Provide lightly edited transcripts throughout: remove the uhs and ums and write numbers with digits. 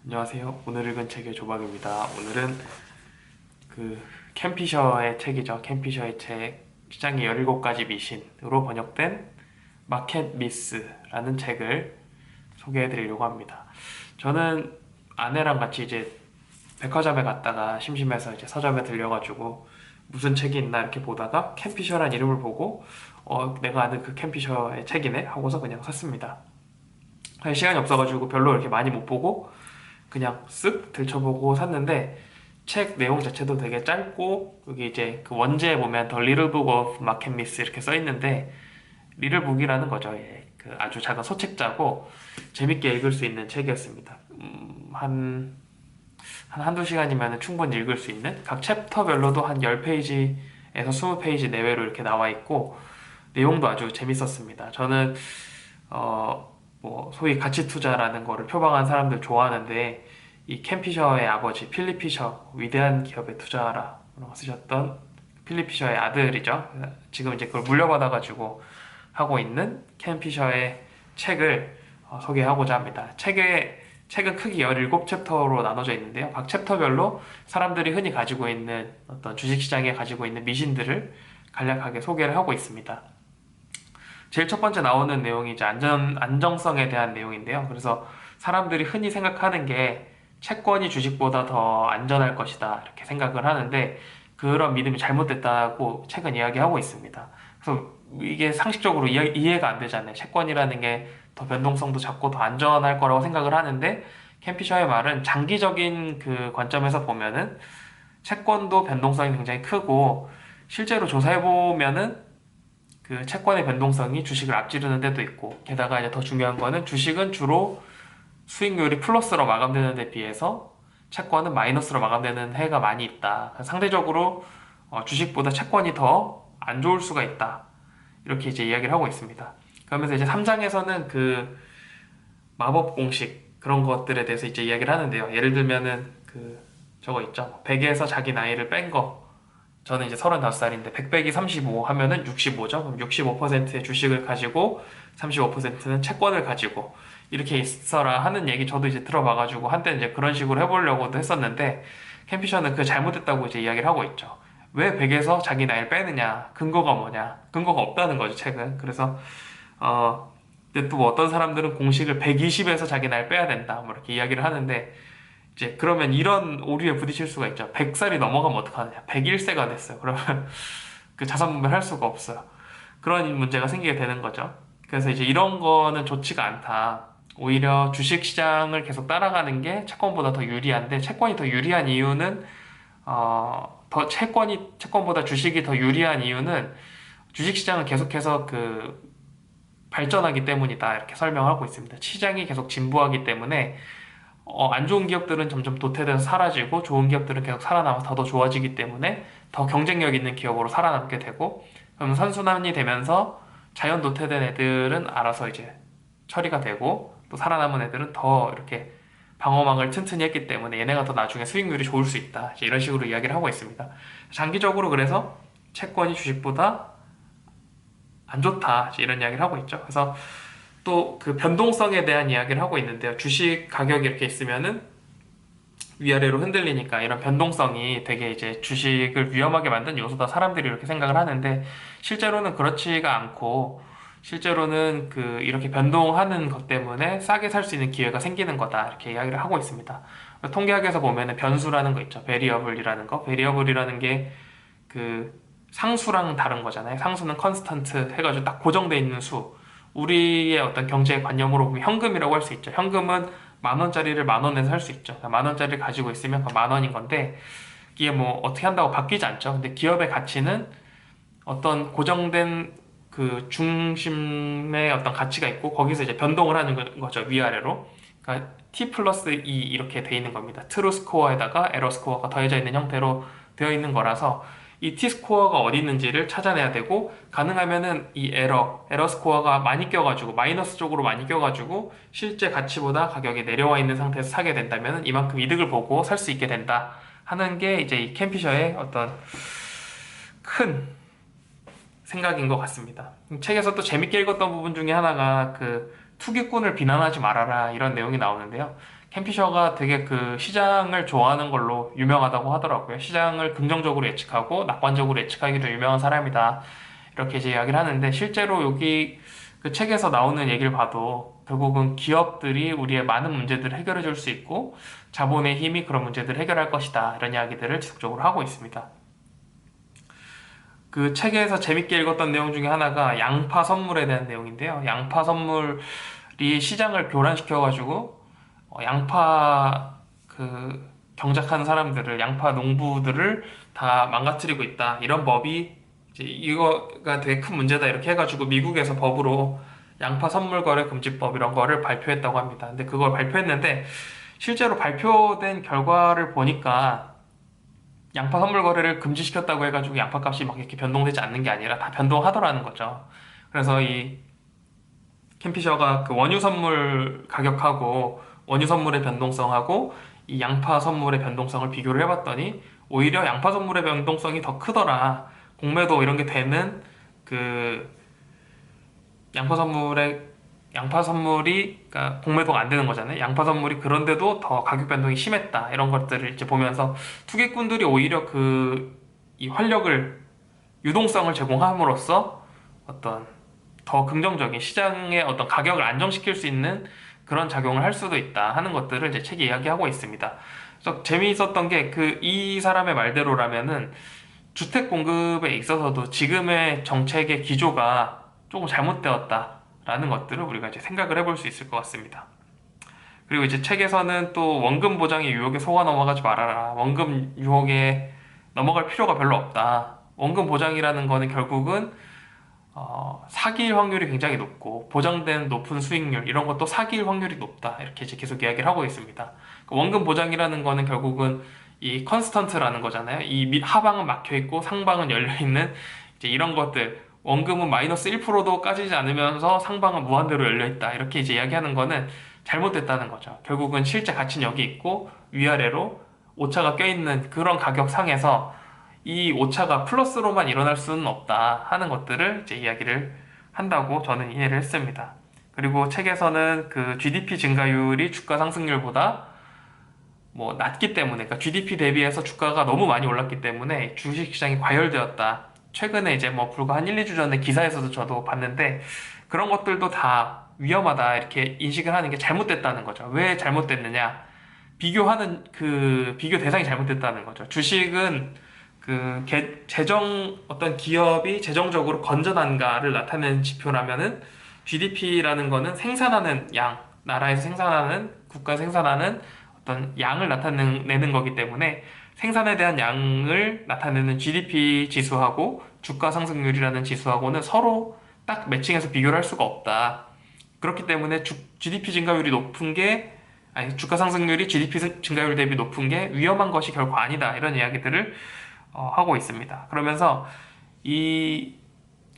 안녕하세요. 오늘 읽은 책의 조박입니다. 오늘은 캠피셔의 책이죠. 캠피셔의 책 시장의 17가지 미신으로 번역된 마켓 미스라는 책을 소개해 드리려고 합니다. 저는 아내랑 같이 이제 백화점에 갔다가 심심해서 이제 서점에 들려가지고 무슨 책이 있나 이렇게 보다가 캠피셔란 이름을 보고 내가 아는 그 캠피셔의 책이네 하고서 그냥 샀습니다. 시간이 없어가지고 별로 이렇게 많이 못 보고 그냥 쓱 들춰보고 샀는데, 책 내용 자체도 되게 짧고 여기 이제 그 원제에 보면 The Little Book of Market Miss 이렇게 써 있는데, 리를 북이라는 거죠. 예. 그 아주 작은 소책자고 재밌게 읽을 수 있는 책이었습니다. 한두 시간이면 충분히 읽을 수 있는, 각 챕터별로도 한 10페이지에서 20페이지 내외로 이렇게 나와 있고 내용도 아주 재밌었습니다. 저는 소위 가치 투자라는 거를 표방한 사람들 좋아하는데, 이 캠 피셔의 아버지 필립 피셔, 위대한 기업에 투자하라 라고 쓰셨던 필립 피셔의 아들이죠. 지금 이제 그걸 물려받아가지고 하고 있는 캠 피셔의 책을 소개하고자 합니다. 책은 크게 17챕터로 나눠져 있는데요. 각 챕터별로 사람들이 흔히 가지고 있는 어떤 주식시장에 가지고 있는 미신들을 간략하게 소개를 하고 있습니다. 제일 첫 번째 나오는 내용이 이제 안정성에 대한 내용인데요. 그래서 사람들이 흔히 생각하는 게 채권이 주식보다 더 안전할 것이다 이렇게 생각을 하는데, 그런 믿음이 잘못됐다고 책은 이야기하고 있습니다. 그래서 이게 상식적으로 이해가 안 되잖아요. 채권이라는 게 더 변동성도 작고 더 안전할 거라고 생각을 하는데, 캠피셔의 말은 장기적인 그 관점에서 보면은 채권도 변동성이 굉장히 크고, 실제로 조사해 보면은 그 채권의 변동성이 주식을 앞지르는 데도 있고, 게다가 이제 더 중요한 거는 주식은 주로 수익률이 플러스로 마감되는 데 비해서 채권은 마이너스로 마감되는 해가 많이 있다. 상대적으로 주식보다 채권이 더 안 좋을 수가 있다. 이렇게 이제 이야기를 하고 있습니다. 그러면서 이제 3장에서는 그 마법 공식 그런 것들에 대해서 이제 이야기를 하는데요. 예를 들면은 저거 있죠. 100에서 자기 나이를 뺀 거. 저는 이제 35살인데 100 빼기 35 하면은 65죠. 그럼 65%의 주식을 가지고 35%는 채권을 가지고 이렇게 있어라 하는 얘기 저도 이제 들어봐가지고 한때는 이제 그런 식으로 해보려고도 했었는데, 캠피셔는 그 잘못됐다고 이제 이야기를 하고 있죠. 왜 100에서 자기 나이를 빼느냐? 근거가 뭐냐? 근거가 없다는 거죠, 책은. 그래서 근데 또 어떤 사람들은 공식을 120에서 자기 나이를 빼야 된다 뭐 이렇게 이야기를 하는데, 이제 그러면 이런 오류에 부딪힐 수가 있죠. 100살이 넘어가면 어떡하느냐? 101세가 됐어요. 그러면 그 자산분별 할 수가 없어요. 그런 문제가 생기게 되는 거죠. 그래서 이제 이런 거는 좋지가 않다. 오히려 주식시장을 계속 따라가는 게 채권보다 더 유리한데, 채권이 더 유리한 이유는 채권보다 주식이 더 유리한 이유는 주식시장은 계속해서 발전하기 때문이다 이렇게 설명하고 있습니다. 시장이 계속 진보하기 때문에 안 좋은 기업들은 점점 도태돼서 사라지고, 좋은 기업들은 계속 살아남아서 더 좋아지기 때문에 더 경쟁력 있는 기업으로 살아남게 되고, 그럼 선순환이 되면서 자연 도태된 애들은 알아서 이제 처리가 되고, 또 살아남은 애들은 더 이렇게 방어막을 튼튼히 했기 때문에 얘네가 더 나중에 수익률이 좋을 수 있다. 이런 식으로 이야기를 하고 있습니다. 장기적으로 그래서 채권이 주식보다 안 좋다. 이런 이야기를 하고 있죠. 그래서 또 그 변동성에 대한 이야기를 하고 있는데요. 주식 가격이 이렇게 있으면은 위아래로 흔들리니까 이런 변동성이 되게 이제 주식을 위험하게 만든 요소다, 사람들이 이렇게 생각을 하는데, 실제로는 그렇지가 않고, 실제로는 이렇게 변동하는 것 때문에 싸게 살 수 있는 기회가 생기는 거다 이렇게 이야기를 하고 있습니다. 통계학에서 보면은 변수라는 거 있죠. 베리어블이라는 거. 베리어블이라는 게 상수랑 다른 거잖아요. 상수는 컨스턴트 해가지고 딱 고정돼 있는 수. 우리의 어떤 경제 관념으로 보면 현금이라고 할 수 있죠. 현금은 10,000원짜리를 10,000원에서 살 수 있죠. 10,000원짜리를 가지고 있으면 그 10,000원인 건데, 이게 뭐 어떻게 한다고 바뀌지 않죠. 근데 기업의 가치는 어떤 고정된 그 중심의 어떤 가치가 있고, 거기서 이제 변동을 하는 거죠. 위아래로. 그러니까 T 플러스 E 이렇게 돼 있는 겁니다. 트루 스코어에다가 에러 스코어가 더해져 있는 형태로 되어 있는 거라서, 이 T스코어가 어디 있는지를 찾아내야 되고, 가능하면은 이 에러 스코어가 많이 껴가지고, 마이너스 쪽으로 많이 껴가지고, 실제 가치보다 가격이 내려와 있는 상태에서 사게 된다면 이만큼 이득을 보고 살 수 있게 된다 하는 게 이제 이 캠피셔의 어떤 큰 생각인 것 같습니다. 책에서 또 재밌게 읽었던 부분 중에 하나가 투기꾼을 비난하지 말아라 이런 내용이 나오는데요. 캠피셔가 되게 그 시장을 좋아하는 걸로 유명하다고 하더라고요. 시장을 긍정적으로 예측하고 낙관적으로 예측하기도 유명한 사람이다. 이렇게 이제 이야기를 하는데 실제로 여기 그 책에서 나오는 얘기를 봐도 결국은 기업들이 우리의 많은 문제들을 해결해 줄 수 있고 자본의 힘이 그런 문제들을 해결할 것이다. 이런 이야기들을 지속적으로 하고 있습니다. 그 책에서 재밌게 읽었던 내용 중에 하나가 양파 선물에 대한 내용인데요. 양파 선물이 시장을 교란시켜가지고 양파 그 경작하는 사람들을 양파 농부들을 다 망가뜨리고 있다. 이런 법이 이제 이거가 되게 큰 문제다 이렇게 해가지고 미국에서 법으로 양파 선물 거래 금지법 이런 거를 발표했다고 합니다. 근데 그걸 발표했는데 실제로 발표된 결과를 보니까 양파 선물 거래를 금지시켰다고 해가지고 양파 값이 막 이렇게 변동되지 않는 게 아니라 다 변동하더라는 거죠. 그래서 이 캠피셔가 그 원유 선물 가격하고 원유 선물의 변동성하고 이 양파 선물의 변동성을 비교를 해봤더니 오히려 양파 선물의 변동성이 더 크더라. 공매도 이런 게 되는 그 양파 선물이 그러니까 공매도가 안 되는 거잖아요. 양파 선물이 그런데도 더 가격 변동이 심했다. 이런 것들을 이제 보면서 투기꾼들이 오히려 그 이 활력을 유동성을 제공함으로써 어떤 더 긍정적인 시장의 어떤 가격을 안정시킬 수 있는 그런 작용을 할 수도 있다 하는 것들을 이제 책이 이야기하고 있습니다. 그래서 재미있었던 게 그 이 사람의 말대로라면은 주택 공급에 있어서도 지금의 정책의 기조가 조금 잘못되었다라는 것들을 우리가 이제 생각을 해볼 수 있을 것 같습니다. 그리고 이제 책에서는 또 원금 보장의 유혹에 속아 넘어가지 말아라. 원금 유혹에 넘어갈 필요가 별로 없다. 원금 보장이라는 거는 결국은 사기일 확률이 굉장히 높고 보장된 높은 수익률 이런 것도 사기일 확률이 높다 이렇게 이제 계속 이야기를 하고 있습니다. 그 원금 보장이라는 거는 결국은 이 컨스턴트라는 거잖아요. 이 하방은 막혀 있고 상방은 열려 있는 이제 이런 것들 원금은 마이너스 1%도 까지지 않으면서 상방은 무한대로 열려 있다 이렇게 이제 이야기하는 거는 잘못됐다는 거죠. 결국은 실제 가치는 여기 있고 위아래로 오차가 껴있는 그런 가격상에서 이 오차가 플러스로만 일어날 수는 없다 하는 것들을 이제 이야기를 한다고 저는 이해를 했습니다. 그리고 책에서는 그 GDP 증가율이 주가 상승률보다 뭐 낮기 때문에, 그러니까 GDP 대비해서 주가가 너무 많이 올랐기 때문에 주식시장이 과열되었다. 최근에 이제 뭐 불과 한 1, 2주 전에 기사에서도 저도 봤는데 그런 것들도 다 위험하다 이렇게 인식을 하는 게 잘못됐다는 거죠. 왜 잘못됐느냐? 비교하는 그 비교 대상이 잘못됐다는 거죠. 주식은 그 재정 어떤 기업이 재정적으로 건전한가를 나타내는 지표라면은 GDP라는 거는 생산하는 양, 나라에서 생산하는 국가 생산하는 어떤 양을 나타내는 거기 때문에 생산에 대한 양을 나타내는 GDP 지수하고 주가 상승률이라는 지수하고는 서로 딱 매칭해서 비교를 할 수가 없다. 그렇기 때문에 GDP 증가율이 높은 게 아니 주가 상승률이 GDP 증가율 대비 높은 게 위험한 것이 결코 아니다. 이런 이야기들을 하고 있습니다. 그러면서 이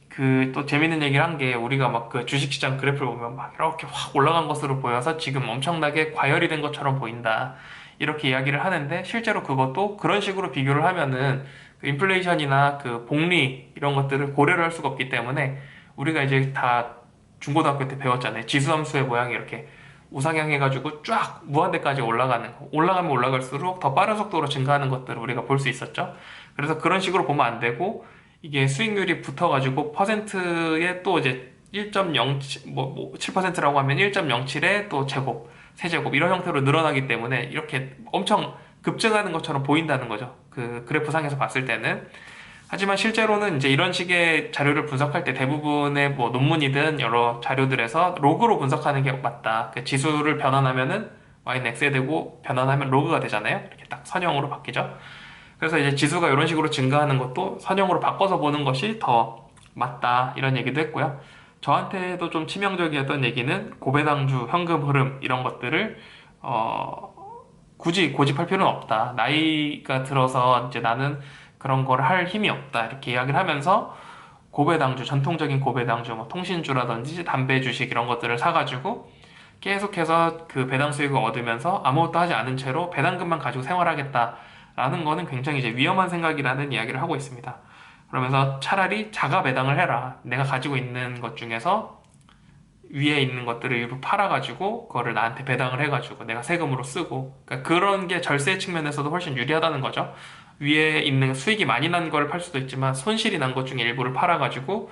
그 또 재밌는 얘기를 한 게 우리가 막 그 주식시장 그래프를 보면 막 이렇게 확 올라간 것으로 보여서 지금 엄청나게 과열이 된 것처럼 보인다. 이렇게 이야기를 하는데 실제로 그것도 그런 식으로 비교를 하면은 그 인플레이션이나 그 복리 이런 것들을 고려를 할 수가 없기 때문에 우리가 이제 다 중고등학교 때 배웠잖아요. 지수함수의 모양이 이렇게 우상향해가지고 쫙 무한대까지 올라가는 거. 올라가면 올라갈수록 더 빠른 속도로 증가하는 것들을 우리가 볼 수 있었죠. 그래서 그런 식으로 보면 안 되고 이게 수익률이 붙어가지고 퍼센트에 또 이제 1.07, 뭐 7%라고 하면 1.07에 또 제곱, 세제곱 이런 형태로 늘어나기 때문에 이렇게 엄청 급증하는 것처럼 보인다는 거죠. 그 그래프 상에서 봤을 때는. 하지만 실제로는 이제 이런 식의 자료를 분석할 때 대부분의 뭐 논문이든 여러 자료들에서 로그로 분석하는 게 맞다. 그 지수를 변환하면은 y는 x에 되고 변환하면 로그가 되잖아요. 이렇게 딱 선형으로 바뀌죠. 그래서 이제 지수가 이런 식으로 증가하는 것도 선형으로 바꿔서 보는 것이 더 맞다. 이런 얘기도 했고요. 저한테도 좀 치명적이었던 얘기는 고배당주, 현금 흐름 이런 것들을 굳이 고집할 필요는 없다. 나이가 들어서 이제 나는 그런 걸 할 힘이 없다. 이렇게 이야기를 하면서 고배당주, 전통적인 고배당주, 뭐 통신주라든지 담배 주식 이런 것들을 사가지고 계속해서 그 배당 수익을 얻으면서 아무것도 하지 않은 채로 배당금만 가지고 생활하겠다라는 거는 굉장히 이제 위험한 생각이라는 이야기를 하고 있습니다. 그러면서 차라리 자가 배당을 해라. 내가 가지고 있는 것 중에서 위에 있는 것들을 일부 팔아가지고 그거를 나한테 배당을 해가지고 내가 세금으로 쓰고, 그러니까 그런 게 절세 측면에서도 훨씬 유리하다는 거죠. 위에 있는 수익이 많이 난 거를 팔 수도 있지만 손실이 난 것 중에 일부를 팔아가지고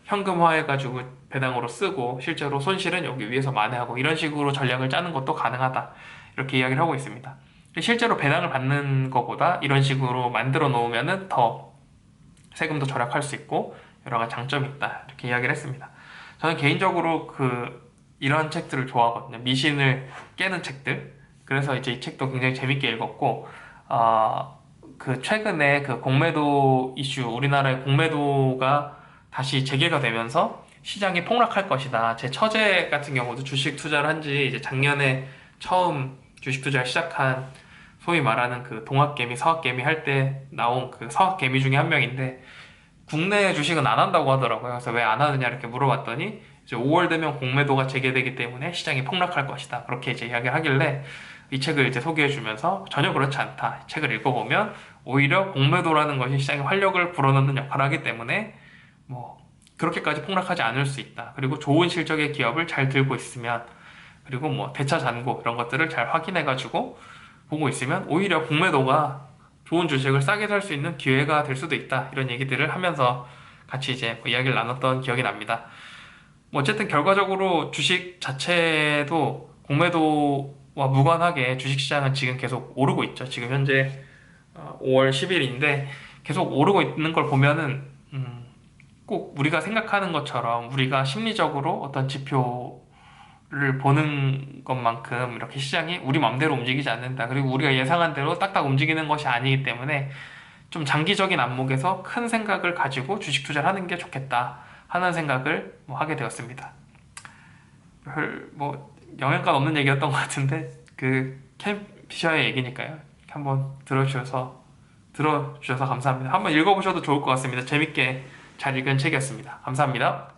현금화해가지고 배당으로 쓰고 실제로 손실은 여기 위에서 만회하고, 이런 식으로 전략을 짜는 것도 가능하다, 이렇게 이야기를 하고 있습니다. 실제로 배당을 받는 것보다 이런 식으로 만들어 놓으면은 더 세금도 절약할 수 있고 여러 가지 장점이 있다, 이렇게 이야기를 했습니다. 저는 개인적으로 이런 책들을 좋아하거든요. 미신을 깨는 책들. 그래서 이제 이 책도 굉장히 재밌게 읽었고, 최근에 공매도 이슈, 우리나라의 공매도가 다시 재개가 되면서 시장이 폭락할 것이다. 제 처제 같은 경우도 주식 투자를 한 지 이제 작년에 처음 주식 투자를 시작한, 소위 말하는 동학개미, 서학개미 할 때 나온 서학개미 중에 한 명인데, 국내 주식은 안 한다고 하더라고요. 그래서 왜 안 하느냐 이렇게 물어봤더니 이제 5월 되면 공매도가 재개되기 때문에 시장이 폭락할 것이다, 그렇게 이제 이야기를 하길래 이 책을 이제 소개해주면서 전혀 그렇지 않다, 이 책을 읽어보면 오히려 공매도라는 것이 시장에 활력을 불어넣는 역할을 하기 때문에 뭐 그렇게까지 폭락하지 않을 수 있다. 그리고 좋은 실적의 기업을 잘 들고 있으면, 그리고 뭐 대차 잔고 이런 것들을 잘 확인해가지고 보고 있으면 오히려 공매도가 좋은 주식을 싸게 살 수 있는 기회가 될 수도 있다, 이런 얘기들을 하면서 같이 이제 이야기를 나눴던 기억이 납니다. 뭐 어쨌든 결과적으로 주식 자체도 공매도와 무관하게 주식시장은 지금 계속 오르고 있죠. 지금 현재 5월 10일인데 계속 오르고 있는 걸 보면은 꼭 우리가 생각하는 것처럼 우리가 심리적으로 어떤 지표를 보는 것만큼 이렇게 시장이 우리 맘대로 움직이지 않는다. 그리고 우리가 예상한 대로 딱딱 움직이는 것이 아니기 때문에 좀 장기적인 안목에서 큰 생각을 가지고 주식 투자를 하는 게 좋겠다 하는 생각을 하게 되었습니다. 뭐 영양가 없는 얘기였던 것 같은데 캔 피셔의 얘기니까요. 한번 들어주셔서 감사합니다. 한번 읽어보셔도 좋을 것 같습니다. 재밌게 잘 읽은 책이었습니다. 감사합니다.